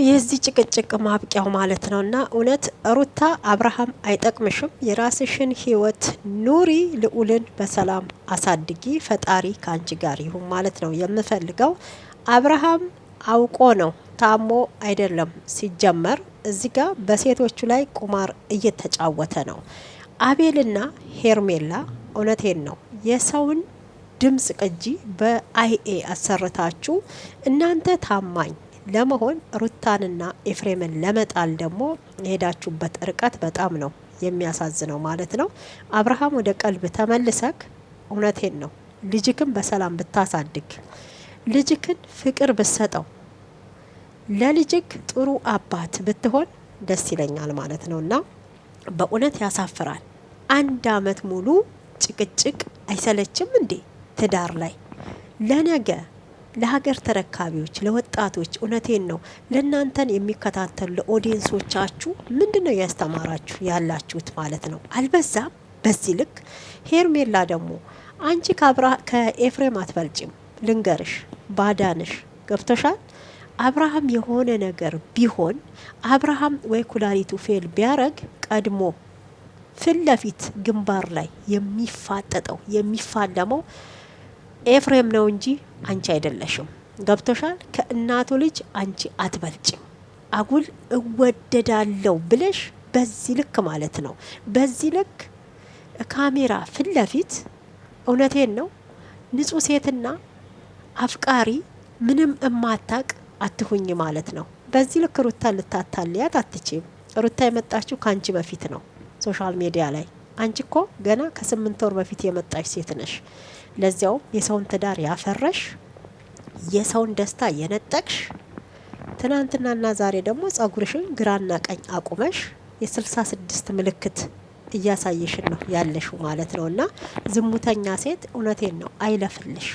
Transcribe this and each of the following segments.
የዚህ ጭቅጭቅ ማብቂያው ማለት ነውና እውነት ሩታ አብርሃም አይጠቅምሽም። የራስሽን ህይወት ኑሪ፣ ልዑልን በሰላም አሳድጊ፣ ፈጣሪ ከአንቺ ጋር ይሁን ማለት ነው የምፈልገው። አብርሃም አውቆ ነው ታሞ አይደለም። ሲጀመር እዚህ ጋር በሴቶቹ ላይ ቁማር እየተጫወተ ነው። አቤልና ሄርሜላ እውነቴን ነው የሰውን ድምጽ ቅጂ በአይኤ አሰርታችሁ እናንተ ታማኝ ለመሆን ሩታንና ኤፍሬምን ለመጣል ደግሞ የሄዳችሁበት ርቀት በጣም ነው የሚያሳዝነው ማለት ነው። አብርሃም ወደ ቀልብ ተመልሰክ እውነቴን ነው ልጅክን በሰላም ብታሳድግ፣ ልጅክን ፍቅር ብሰጠው፣ ለልጅክ ጥሩ አባት ብትሆን ደስ ይለኛል ማለት ነውና በእውነት ያሳፍራል። 1 አመት ሙሉ ጭቅጭቅ አይሰለችም እንዴ? ትዳር ላይ ለነገ ለሀገር ተረካቢዎች ለወጣቶች እውነቴን ነው ለእናንተን የሚከታተሉ ለኦዲየንሶቻችሁ ምንድነው ያስተማራችሁ ያላችሁት ማለት ነው? አልበዛም? በዚህ ልክ ሄርሜላ ደግሞ አንቺ ከኤፍሬም አትበልጭም፣ ልንገርሽ፣ ባዳንሽ ገብቶሻል። አብርሃም የሆነ ነገር ቢሆን አብርሃም ወይ ኩላሊቱ ፌል ቢያረግ ቀድሞ ፊት ለፊት ግንባር ላይ የሚፋጠጠው የሚፋለመው ኤፍሬም ነው እንጂ አንቺ አይደለሽም። ገብቶሻል። ከእናቱ ልጅ አንቺ አትበልጭም። አጉል እወደዳለው ብለሽ በዚህ ልክ ማለት ነው በዚህ ልክ ካሜራ ፊት ለፊት እውነቴን ነው ንጹህ ሴትና አፍቃሪ ምንም እማታቅ አትሁኝ ማለት ነው። በዚህ ልክ ሩታ ልታታልያት አትችም። ሩታ የመጣችው ካንቺ በፊት ነው ሶሻል ሚዲያ ላይ። አንቺ እኮ ገና ከ8 ወር በፊት የመጣች ሴት ነሽ። ለዚያውም የሰውን ትዳር ያፈረሽ፣ የሰውን ደስታ የነጠቅሽ፣ ትናንትናና ዛሬ ደግሞ ጸጉርሽን ግራና ቀኝ አቁመሽ የ66 ምልክት እያሳየሽን ነው ያለሽው ማለት ነውና ዝሙተኛ ሴት እውነቴን ነው አይለፍልሽ።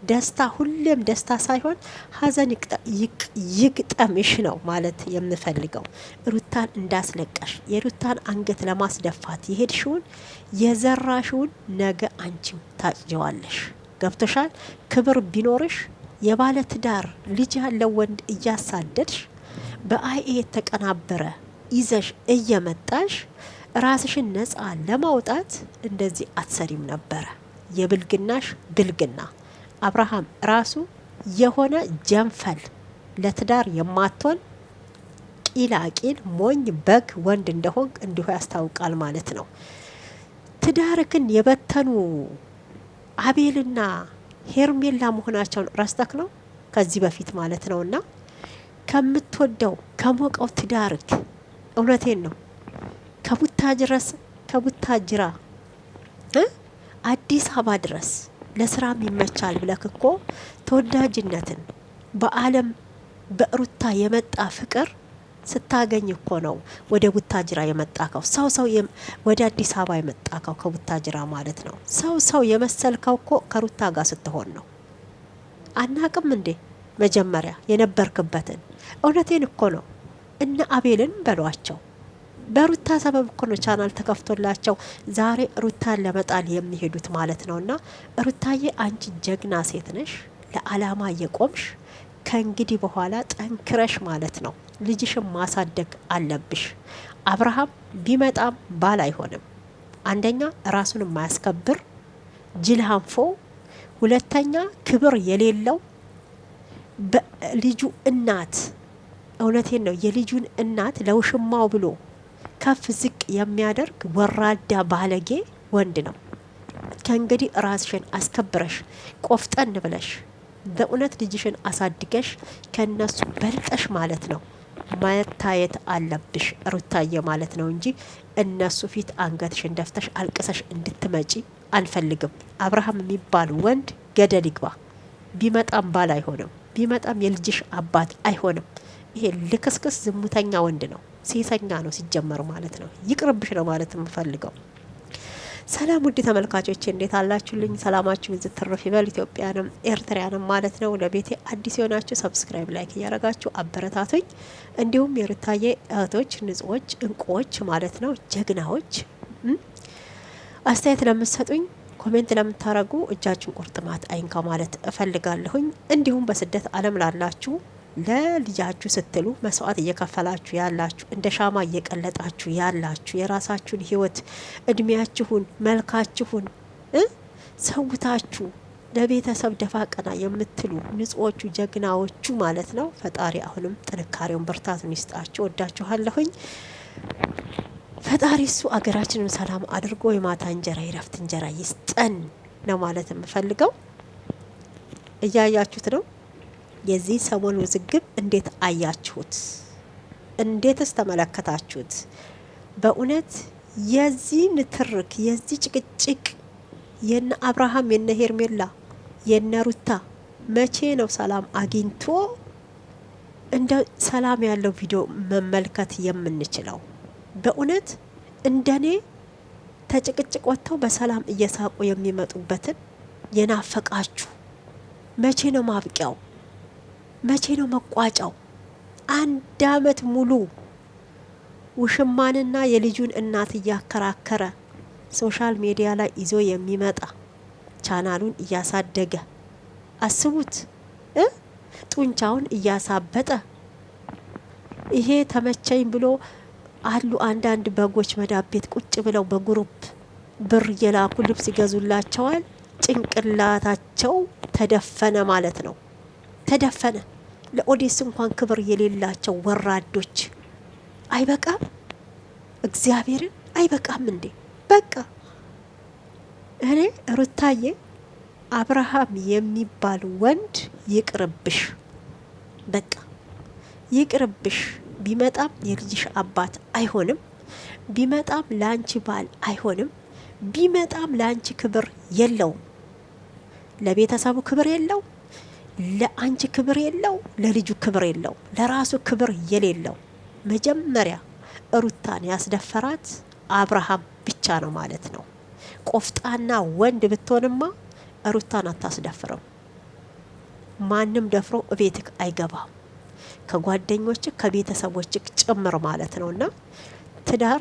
ደስታ ሁሌም ደስታ ሳይሆን ሀዘን ይግጠምሽ ነው ማለት የምፈልገው። ሩታን እንዳስለቀሽ የሩታን አንገት ለማስደፋት የሄድሽውን የዘራሽውን ነገ አንቺም ታጭጀዋለሽ። ገብቶሻል። ክብር ቢኖርሽ የባለ ትዳር ልጅ ያለው ወንድ እያሳደድሽ በአይኤ የተቀናበረ ይዘሽ እየመጣሽ ራስሽን ነፃ ለማውጣት እንደዚህ አትሰሪም ነበረ። የብልግናሽ ብልግና አብርሃም ራሱ የሆነ ጀንፈል ለትዳር የማትሆን ቂላቂል ሞኝ በግ ወንድ እንደሆን እንዲሁ ያስታውቃል ማለት ነው። ትዳርክን የበተኑ አቤልና ሄርሜላ መሆናቸውን ረስተክ ነው ከዚህ በፊት ማለት ነውና ከምትወደው ከሞቀው ትዳርክ እውነቴን ነው ከቡታጅራ አዲስ አበባ ድረስ ለስራም ይመቻል ብለክ እኮ ተወዳጅነትን በአለም በሩታ የመጣ ፍቅር ስታገኝ እኮ ነው ወደ ቡታጅራ የመጣከው። ሰው ወደ አዲስ አበባ የመጣከው ከቡታጅራ ማለት ነው። ሰው የመሰልከው እኮ ከሩታ ጋር ስትሆን ነው። አናቅም እንዴ መጀመሪያ የነበርክበትን? እውነቴን እኮ ነው። እነ አቤልን በሏቸው በሩታ ሰበብ እኮ ነው ቻናል ተከፍቶላቸው ዛሬ ሩታን ለመጣል የሚሄዱት ማለት ነውና ሩታዬ አንቺ ጀግና ሴት ነሽ፣ ለአላማ የቆምሽ ከእንግዲህ በኋላ ጠንክረሽ ማለት ነው ልጅሽን ማሳደግ አለብሽ። አብርሃም ቢመጣም ባል አይሆንም። አንደኛ ራሱን የማያስከብር ጅልሃንፎ፣ ሁለተኛ ክብር የሌለው በልጁ እናት እውነቴን ነው የልጁን እናት ለውሽማው ብሎ ከፍ ዝቅ የሚያደርግ ወራዳ ባለጌ ወንድ ነው። ከእንግዲህ ራስሽን አስከብረሽ ቆፍጠን ብለሽ በእውነት ልጅሽን አሳድገሽ ከነሱ በልጠሽ ማለት ነው መታየት አለብሽ ሩታዬ ማለት ነው እንጂ እነሱ ፊት አንገትሽን ደፍተሽ አልቅሰሽ እንድትመጪ አልፈልግም። አብርሃም የሚባል ወንድ ገደል ይግባ። ቢመጣም ባል አይሆንም፣ ቢመጣም የልጅሽ አባት አይሆንም። ይሄ ልክስክስ ዝሙተኛ ወንድ ነው፣ ሴሰኛ ነው ሲጀመር ማለት ነው። ይቅርብሽ ነው ማለት የምፈልገው። ሰላም ውድ ተመልካቾች እንዴት አላችሁልኝ? ሰላማችሁ ይብዛ ትርፍ ይበል። ኢትዮጵያንም ኤርትራንም ማለት ነው። ለቤቴ አዲስ የሆናችሁ ሰብስክራይብ፣ ላይክ እያረጋችሁ አበረታቱኝ። እንዲሁም የሩታዬ እህቶች ንጹዎች፣ እንቁዎች ማለት ነው ጀግናዎች አስተያየት ለምትሰጡኝ ኮሜንት ለምታረጉ እጃችሁን ቁርጥማት አይንካ ማለት እፈልጋለሁኝ። እንዲሁም በስደት ዓለም ላላችሁ ለልጃችሁ ስትሉ መስዋዕት እየከፈላችሁ ያላችሁ፣ እንደ ሻማ እየቀለጣችሁ ያላችሁ፣ የራሳችሁን ህይወት እድሜያችሁን መልካችሁን ሰውታችሁ ለቤተሰብ ደፋ ቀና የምትሉ ንጹዎቹ ጀግናዎቹ ማለት ነው። ፈጣሪ አሁንም ጥንካሬውን ብርታቱን ይስጣችሁ። ወዳችኋለሁኝ። ፈጣሪ እሱ አገራችንን ሰላም አድርጎ የማታ እንጀራ የረፍት እንጀራ ይስጠን ነው ማለት የምፈልገው። እያያችሁት ነው የዚህ ሰሞን ውዝግብ። እንዴት አያችሁት? እንዴትስ ተመለከታችሁት? በእውነት የዚህ ንትርክ የዚህ ጭቅጭቅ የነ አብርሃም የነ ሄርሜላ የነ ሩታ መቼ ነው ሰላም አግኝቶ እንደ ሰላም ያለው ቪዲዮ መመልከት የምንችለው? በእውነት እንደኔ ተጭቅጭቅ ወጥተው በሰላም እየሳቁ የሚመጡበትን የናፈቃችሁ መቼ ነው ማብቂያው? መቼ ነው መቋጫው? 1 አመት ሙሉ ውሽማንና የልጁን እናት እያከራከረ ሶሻል ሚዲያ ላይ ይዞ የሚመጣ ቻናሉን እያሳደገ አስቡት፣ ጡንቻውን እያሳበጠ ይሄ ተመቸኝ ብሎ አሉ አንዳንድ በጎች መዳብ ቤት ቁጭ ብለው በግሩፕ ብር እየላኩ ልብስ ይገዙላቸዋል። ጭንቅላታቸው ተደፈነ ማለት ነው። ተደፈነ። ለኦዲየንስ እንኳን ክብር የሌላቸው ወራዶች። አይበቃም? እግዚአብሔርን አይበቃም እንዴ? በቃ እኔ ሩታዬ አብርሃም የሚባል ወንድ ይቅርብሽ፣ በቃ ይቅርብሽ። ቢመጣም የልጅሽ አባት አይሆንም፣ ቢመጣም ላንቺ ባል አይሆንም፣ ቢመጣም ላንቺ ክብር የለውም፣ ለቤተሰቡ ክብር የለው፣ ለአንቺ ክብር የለው፣ ለልጁ ክብር የለው፣ ለራሱ ክብር የሌለው መጀመሪያ ሩታን ያስደፈራት አብርሃም ብቻ ነው ማለት ነው። ቆፍጣና ወንድ ብትሆንማ ሩታን አታስደፍርም። ማንም ደፍሮ እቤትክ አይገባም፣ ከጓደኞች ከቤተሰቦች ጭምር ማለት ነውና ትዳር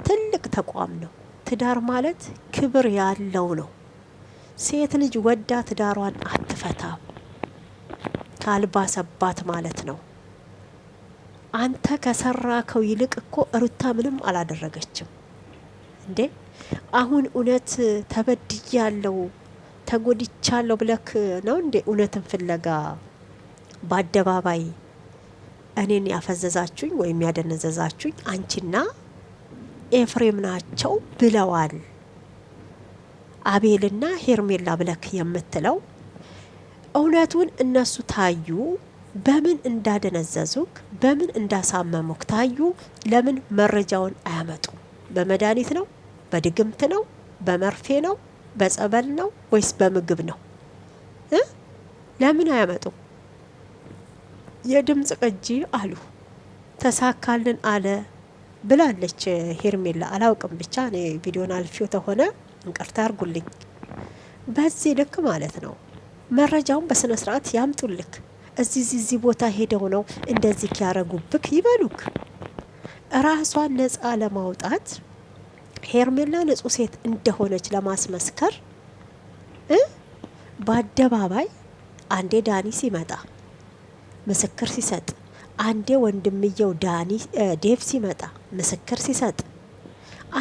ትልቅ ተቋም ነው። ትዳር ማለት ክብር ያለው ነው። ሴት ልጅ ወዳ ትዳሯን አትፈታም ካልባሰባት ማለት ነው። አንተ ከሰራከው ይልቅ እኮ ሩታ ምንም አላደረገችም እንዴ? አሁን እውነት ተበድያለሁ ተጎድቻለሁ ብለክ ነው እንዴ እውነትን ፍለጋ በአደባባይ እኔን ያፈዘዛችሁኝ ወይም ያደነዘዛችሁኝ አንቺና ኤፍሬም ናቸው ብለዋል አቤልና ሄርሜላ ብለክ የምትለው እውነቱን እነሱ ታዩ። በምን እንዳደነዘዙክ በምን እንዳሳመሙክ ታዩ። ለምን መረጃውን አያመጡ? በመድኃኒት ነው? በድግምት ነው? በመርፌ ነው? በጸበል ነው ወይስ በምግብ ነው? ለምን አያመጡ? የድምጽ ቅጂ አሉ ተሳካልን አለ ብላለች ሄርሜላ። አላውቅም ብቻ እኔ ቪዲዮን አልፊው ተሆነ እንቅርታ አርጉልኝ። በዚህ ልክ ማለት ነው መረጃውን በስነ ስርዓት ያምጡልክ። እዚህ ቦታ ሄደው ነው እንደዚህ ያረጉብክ ይበሉክ። ራሷን ነፃ ለማውጣት ሄርሜላ ንጹህ ሴት እንደሆነች ለማስመስከር በአደባባይ አንዴ ዳኒ ሲመጣ ምስክር ሲሰጥ፣ አንዴ ወንድምየው ዴቭ ሲመጣ ምስክር ሲሰጥ፣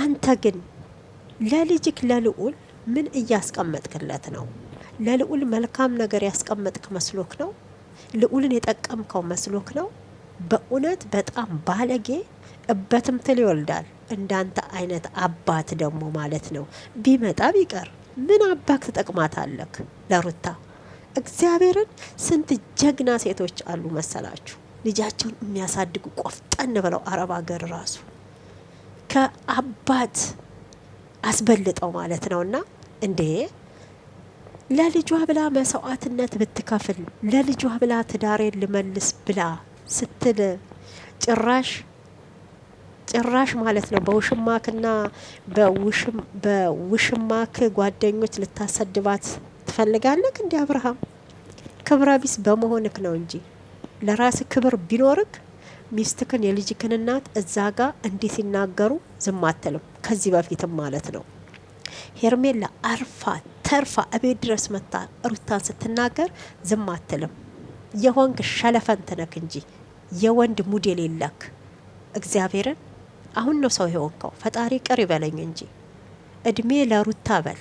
አንተ ግን ለልጅክ ለልዑል ምን እያስቀመጥክለት ነው? ለልዑል መልካም ነገር ያስቀመጥክ መስሎክ ነው? ልዑልን የጠቀምከው መስሎክ ነው? በእውነት በጣም ባለጌ እበትምትል ይወልዳል። እንዳንተ አይነት አባት ደግሞ ማለት ነው ቢመጣ ቢቀር ምን አባክ ትጠቅማታለክ ለሩታ? እግዚአብሔርን ስንት ጀግና ሴቶች አሉ መሰላችሁ ልጃቸውን የሚያሳድጉ ቆፍጠን ብለው አረብ ሀገር ራሱ ከአባት አስበልጠው ማለት ነውና እንዴ ለልጇ ብላ መስዋዕትነት ብትከፍል ለልጇ ብላ ትዳሬን ልመልስ ብላ ስትል ጭራሽ ማለት ነው በውሽማክና በውሽማክ ጓደኞች ልታሰድባት ትፈልጋለክ? እንዲ አብርሃም ክብረ ቢስ በመሆንክ ነው እንጂ ለራስ ክብር ቢኖርክ ሚስትክን የልጅክን እናት እዛ ጋ እንዲህ ሲናገሩ ዝም አትልም። ከዚህ በፊትም ማለት ነው ሄርሜላ አርፋ ተርፋ እቤት ድረስ መታ ሩታን ስትናገር ዝም አትልም። የሆንክ ሸለፈንት ነክ እንጂ የወንድ ሞዴል የለክ። እግዚአብሔርን አሁን ነው ሰው የሆንከው። ፈጣሪ ቅር ይበለኝ እንጂ እድሜ ለሩታ በል።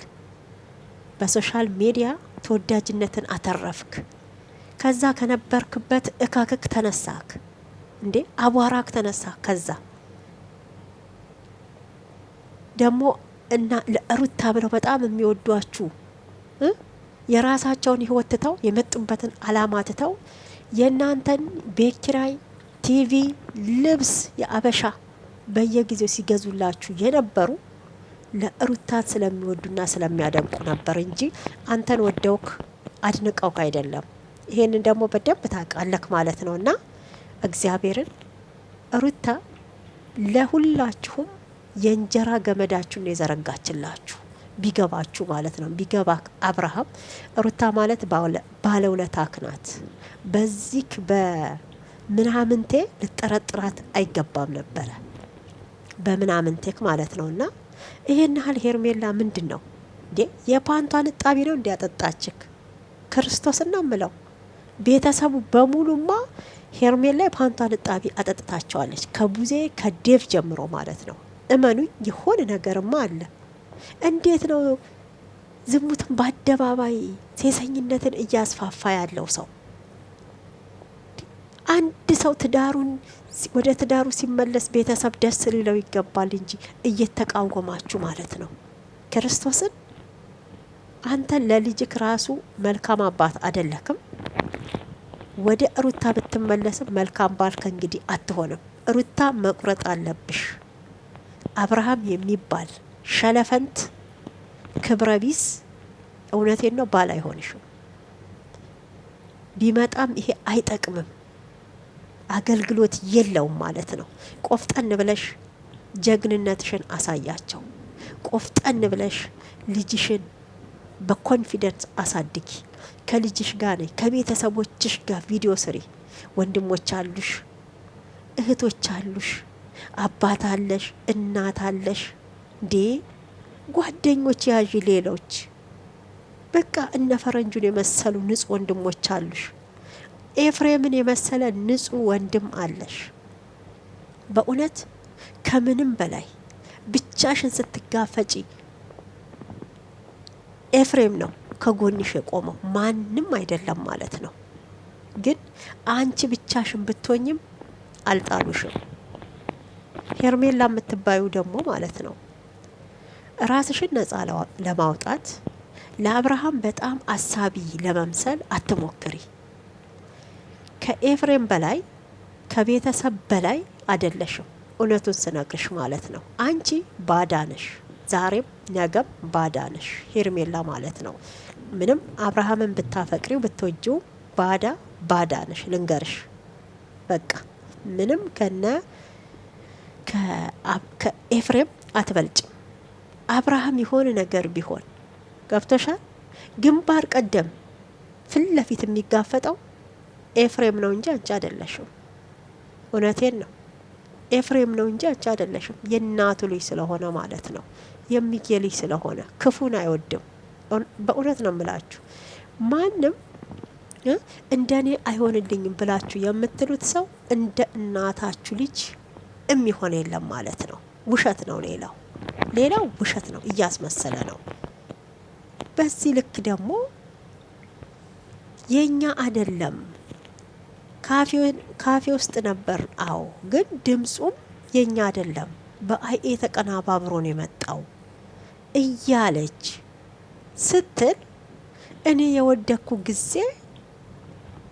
በሶሻል ሚዲያ ተወዳጅነትን አተረፍክ። ከዛ ከነበርክበት እካክክ ተነሳክ እንዴ አቧራክ ተነሳ። ከዛ ደግሞ እና ለሩታ ብለው በጣም የሚወዷችሁ የራሳቸውን ህይወት ትተው የመጡበትን አላማ ትተው የእናንተን ቤት ኪራይ፣ ቲቪ፣ ልብስ የአበሻ በየጊዜው ሲገዙላችሁ የነበሩ ለሩታን ስለሚወዱና ስለሚያደንቁ ነበር እንጂ አንተን ወደውክ አድንቀውክ አይደለም። ይሄንን ደግሞ በደንብ ታውቃለክ ማለት ነውና እግዚአብሔርን ሩታ ለሁላችሁም የእንጀራ ገመዳችሁን የዘረጋችላችሁ ቢገባችሁ ማለት ነው። ቢገባ አብርሃም ሩታ ማለት ባለውለታክ ናት። በዚህ በምናምንቴ ልጠረጥራት አይገባም ነበረ፣ በምናምንቴክ ማለት ነውና ይሄን ያህል ሄርሜላ ምንድን ነው እንዴ? የፓንቷን እጣቢ ነው እንዲያጠጣችክ ክርስቶስና ምለው ቤተሰቡ በሙሉማ ሄርሜላ የፓንቷን እጣቢ አጠጥታቸዋለች። ከቡዜ ከዴቭ ጀምሮ ማለት ነው። እመኑኝ የሆነ ነገርማ አለ። እንዴት ነው ዝሙትን በአደባባይ ሴሰኝነትን እያስፋፋ ያለው ሰው? አንድ ሰው ትዳሩን ወደ ትዳሩ ሲመለስ ቤተሰብ ደስ ሊለው ይገባል እንጂ እየተቃወማችሁ ማለት ነው ክርስቶስን። አንተ ለልጅክ ራሱ መልካም አባት አይደለክም። ወደ ሩታ ብትመለስም መልካም ባል ከእንግዲህ አትሆንም። ሩታ መቁረጥ አለብሽ። አብርሃም የሚባል ሸለፈንት ክብረቢስ እውነቴን ነው ባል አይሆንሽም። ቢመጣም ይሄ አይጠቅምም፣ አገልግሎት የለውም ማለት ነው። ቆፍጠን ብለሽ ጀግንነትሽን አሳያቸው። ቆፍጠን ብለሽ ልጅሽን በኮንፊደንስ አሳድጊ። ከልጅሽ ጋር ነይ፣ ከቤተሰቦችሽ ጋር ቪዲዮ ስሪ። ወንድሞች አሉሽ፣ እህቶች አሉሽ፣ አባት አለሽ፣ እናት አለሽ። እንዴ ጓደኞች ያዢ፣ ሌሎች በቃ እነ ፈረንጁን የመሰሉ ንጹህ ወንድሞች አሉሽ። ኤፍሬምን የመሰለ ንጹህ ወንድም አለሽ። በእውነት ከምንም በላይ ብቻሽን ስትጋፈጪ ኤፍሬም ነው ከጎንሽ የቆመው፣ ማንም አይደለም ማለት ነው። ግን አንቺ ብቻሽን ብትሆኝም አልጣሉሽም። ሄርሜላ የምትባዩ ደግሞ ማለት ነው ራስሽን ነፃ ለማውጣት ለአብርሃም በጣም አሳቢ ለመምሰል አትሞክሪ። ከኤፍሬም በላይ ከቤተሰብ በላይ አይደለሽም። እውነቱን ስነግርሽ ማለት ነው አንቺ ባዳነሽ፣ ዛሬም ነገም ባዳነሽ ሄርሜላ ማለት ነው። ምንም አብርሃምን ብታፈቅሪው ብትወጂው ባዳነሽ ልንገርሽ። በቃ ምንም ከኤፍሬም አትበልጭም። አብርሃም የሆነ ነገር ቢሆን ገብቶሻል። ግንባር ቀደም ፊት ለፊት የሚጋፈጠው ኤፍሬም ነው እንጂ አንቺ አይደለሽም። እውነቴን ነው ኤፍሬም ነው እንጂ አንቺ አይደለሽም። የእናቱ ልጅ ስለሆነ ማለት ነው፣ የሚጌ ልጅ ስለሆነ ክፉን አይወድም። በእውነት ነው የምላችሁ። ማንም እንደኔ አይሆንልኝም ብላችሁ የምትሉት ሰው እንደ እናታችሁ ልጅ የሚሆን የለም ማለት ነው። ውሸት ነው። ሌላው ውሸት ነው፣ እያስመሰለ ነው። በዚህ ልክ ደግሞ የኛ አይደለም ካፌ ውስጥ ነበር። አዎ ግን ድምጹም የኛ አይደለም፣ በአይኤ ተቀናባብሮ ነው የመጣው እያለች ስትል እኔ የወደኩ ጊዜ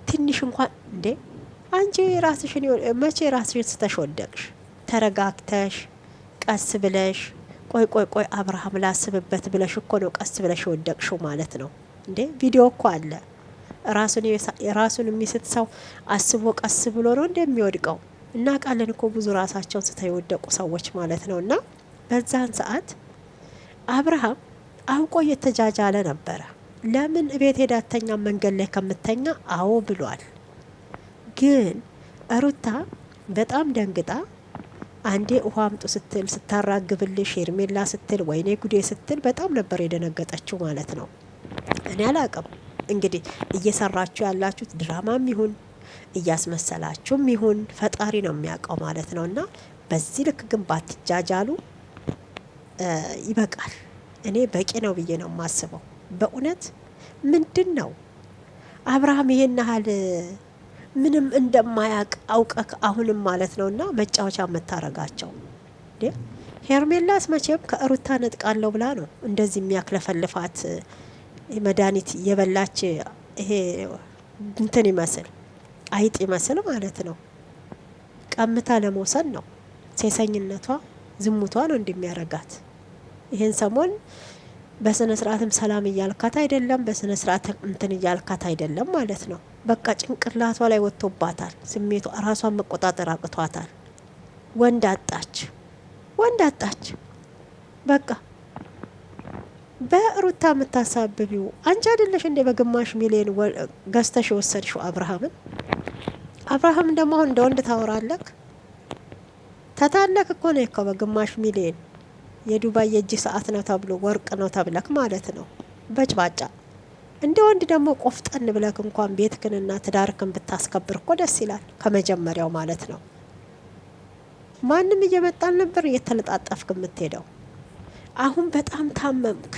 ትንሽ እንኳን እንዴ አንቺ ራስሽን መቼ ራስሽን ስተሽ ወደቅሽ? ተረጋግተሽ ቀስ ብለሽ ቆይ አብርሃም ላስብበት ብለሽ እኮ ነው ቀስ ብለሽ ወደቅሽው ማለት ነው እንዴ። ቪዲዮ እኮ አለ። ራሱን የሚስት ሰው አስቦ ቀስ ብሎ ነው እንደሚወድቀው እና ቃልን እኮ ብዙ ራሳቸውን ስተው የወደቁ ሰዎች ማለት ነው። እና በዛን ሰዓት አብርሃም አውቆ እየተጃጃለ ነበረ። ለምን ቤት ሄዳተኛ መንገድ ላይ ከምተኛ አዎ ብሏል። ግን ሩታ በጣም ደንግጣ አንዴ ውሃ አምጡ ስትል ስታራግብልሽ ሄርሜላ ስትል ወይኔ ጉዴ ስትል በጣም ነበር የደነገጠችው ማለት ነው። እኔ አላቅም እንግዲህ እየሰራችሁ ያላችሁት ድራማም ይሁን እያስመሰላችሁም ይሁን ፈጣሪ ነው የሚያውቀው ማለት ነው። እና በዚህ ልክ ግን ባትጃጃሉ ይበቃል። እኔ በቂ ነው ብዬ ነው የማስበው። በእውነት ምንድን ነው አብርሃም ይሄን ያህል ምንም እንደማያውቅ አውቀክ አሁንም ማለት ነው እና መጫወቻ የምታረጋቸው። ሄርሜላስ መቼም ከሩታ ነጥቃለሁ ብላ ነው እንደዚህ የሚያክለፈልፋት መድኃኒት የበላች ይሄ እንትን ይመስል አይጥ ይመስል ማለት ነው። ቀምታ ለመውሰድ ነው። ሴሰኝነቷ ዝሙቷ ነው እንደሚያረጋት። ይሄን ሰሞን በስነ ስርዓትም ሰላም እያልካት አይደለም፣ በስነ ስርዓት እንትን እያልካት አይደለም ማለት ነው። በቃ ጭንቅላቷ ላይ ወጥቶባታል። ስሜቷ ራሷን መቆጣጠር አቅቷታል። ወንድ አጣች፣ ወንድ አጣች። በቃ በሩታ የምታሳብቢው አንቺ አይደለሽ እንዴ? በግማሽ ሚሊዮን ገዝተሽ የወሰድሽው አብርሃምን። አብርሃም ደግሞ አሁን እንደ ወንድ ታወራለክ። ተታለክ እኮ ነው እኮ በግማሽ ሚሊዮን የዱባይ የእጅ ሰዓት ነው ተብሎ ወርቅ ነው ተብለክ ማለት ነው። በጭባጫ እንደ ወንድ ደግሞ ቆፍጠን ብለክ እንኳን ቤትክንና ትዳርክን ብታስከብር እኮ ደስ ይላል። ከመጀመሪያው ማለት ነው። ማንም እየመጣል ነበር እየተለጣጠፍክ የምትሄደው። አሁን በጣም ታመምክ።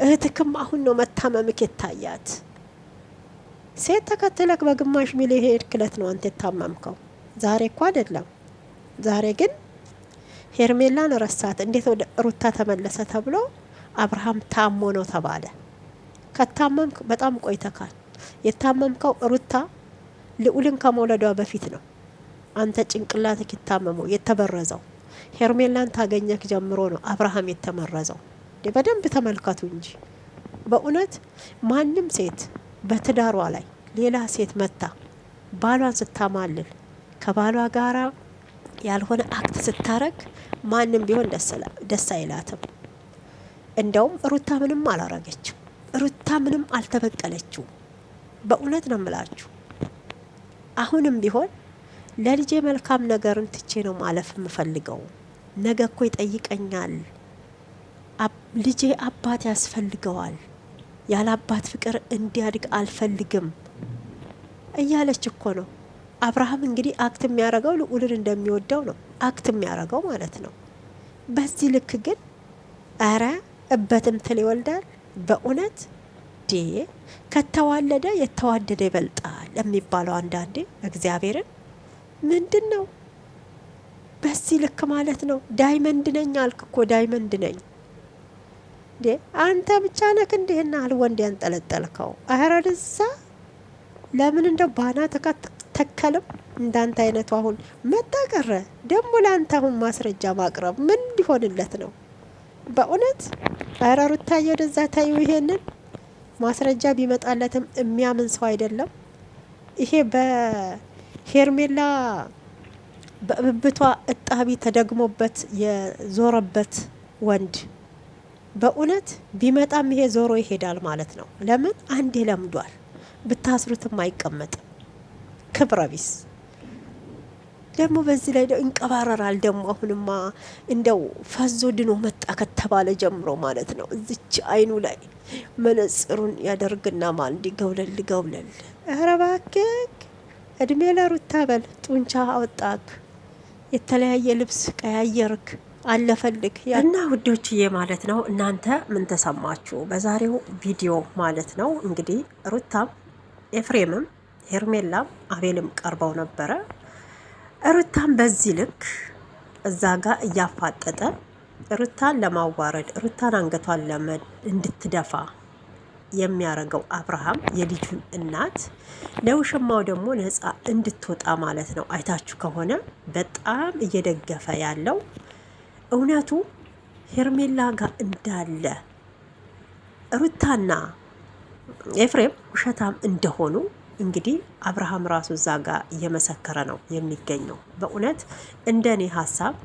እህትክም አሁን ነው መታመምክ የታያት። ሴት ተከትለክ በግማሽ ሚሊዮን ሄድክለት ነው አንተ የታመምከው። ዛሬ እኮ አይደለም። ዛሬ ግን ሄርሜላን ረሳት። እንዴት ወደ ሩታ ተመለሰ ተብሎ አብርሃም ታሞ ነው ተባለ። ከታመምክ በጣም ቆይተካል። የታመምከው ሩታ ልዑልን ከመውለዷ በፊት ነው። አንተ ጭንቅላትክ የታመመው የተበረዘው ሄርሜላን ታገኘክ ጀምሮ ነው አብርሃም የተመረዘው። በደንብ ተመልከቱ እንጂ በእውነት ማንም ሴት በትዳሯ ላይ ሌላ ሴት መታ ባሏን ስታማልል ከባሏ ጋራ ያልሆነ አክት ስታረግ ማንም ቢሆን ደስ አይላትም። እንደውም ሩታ ምንም አላረገችው። ሩታ ምንም አልተበቀለችው። በእውነት ነው የምላችሁ። አሁንም ቢሆን ለልጄ መልካም ነገርን ትቼ ነው ማለፍ የምፈልገው። ነገ እኮ ይጠይቀኛል። ልጄ አባት ያስፈልገዋል። ያለ አባት ፍቅር እንዲያድግ አልፈልግም እያለች እኮ ነው። አብርሃም እንግዲህ አክት የሚያረገው ልዑልን እንደሚወደው ነው አክት የሚያረገው ማለት ነው። በዚህ ልክ ግን አረ እበትም ትል ይወልዳል። በእውነት ከተዋለደ የተዋደደ ይበልጣል የሚባለው አንዳንዴ እግዚአብሔርን ምንድን ነው በዚህ ልክ ማለት ነው። ዳይመንድ ነኝ አልክ እኮ ዳይመንድ ነኝ። አንተ ብቻ ነክ እንዲህና አልወንድ ያንጠለጠልከው። አረድዛ ለምን እንደው ባና ተከልም እንዳንተ አይነቱ አሁን መጣ ቀረ። ደግሞ ለአንተ አሁን ማስረጃ ማቅረብ ምን ሊሆንለት ነው? በእውነት ኧረ ሩታዬ ወደዛ ታዩ። ይሄንን ማስረጃ ቢመጣለትም የሚያምን ሰው አይደለም። ይሄ በሄርሜላ በብብቷ እጣቢ ተደግሞበት የዞረበት ወንድ በእውነት ቢመጣም ይሄ ዞሮ ይሄዳል ማለት ነው። ለምን አንዴ ለምዷል። ብታስሩትም አይቀመጥም። ክብረ ቢስ ደግሞ በዚህ ላይ እንቀባረራል። ደግሞ አሁንማ እንደው ፈዞ ድኖ መጣ ከተባለ ጀምሮ ማለት ነው። እዚች አይኑ ላይ መነጽሩን ያደርግና ማልዲ ገውለል ገውለል። ኧረ እባክህ እድሜ ለሩታ በል። ጡንቻ አወጣክ፣ የተለያየ ልብስ ቀያየርክ፣ አለፈልክ እና ውዶችዬ ማለት ነው። እናንተ ምን ተሰማችሁ በዛሬው ቪዲዮ ማለት ነው? እንግዲህ ሩታም ኤፍሬምም ሄርሜላም አቤልም ቀርበው ነበረ። ሩታን በዚህ ልክ እዛ ጋር እያፋጠጠ ሩታን ለማዋረድ ሩታን አንገቷን እንድትደፋ የሚያረገው አብርሃም የልጁን እናት ለውሽማው ደግሞ ነፃ እንድትወጣ ማለት ነው። አይታችሁ ከሆነ በጣም እየደገፈ ያለው እውነቱ ሄርሜላ ጋር እንዳለ ሩታና ኤፍሬም ውሸታም እንደሆኑ እንግዲህ አብርሃም ራሱ እዛ ጋር እየመሰከረ ነው የሚገኘው። በእውነት እንደኔ ሀሳብ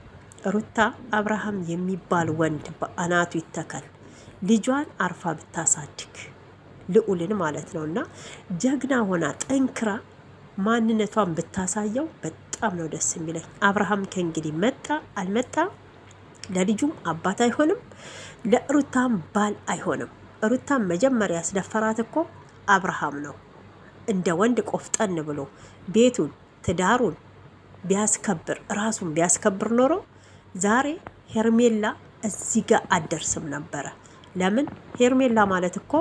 ሩታ አብርሃም የሚባል ወንድ በአናቱ ይተከል፣ ልጇን አርፋ ብታሳድግ ልዑልን ማለት ነው እና ጀግና ሆና ጠንክራ ማንነቷን ብታሳየው በጣም ነው ደስ የሚለኝ። አብርሃም ከእንግዲህ መጣ አልመጣ ለልጁም አባት አይሆንም፣ ለሩታም ባል አይሆንም። ሩታም መጀመሪያ ያስደፈራት እኮ አብርሃም ነው። እንደ ወንድ ቆፍጠን ብሎ ቤቱን ትዳሩን ቢያስከብር ራሱን ቢያስከብር ኖሮ ዛሬ ሄርሜላ እዚህ ጋር አደርስም ነበረ። ለምን ሄርሜላ ማለት እኮ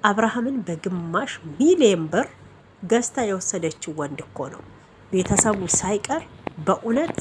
አብርሃምን በግማሽ ሚሊየን ብር ገዝታ የወሰደችው ወንድ እኮ ነው። ቤተሰቡ ሳይቀር በእውነት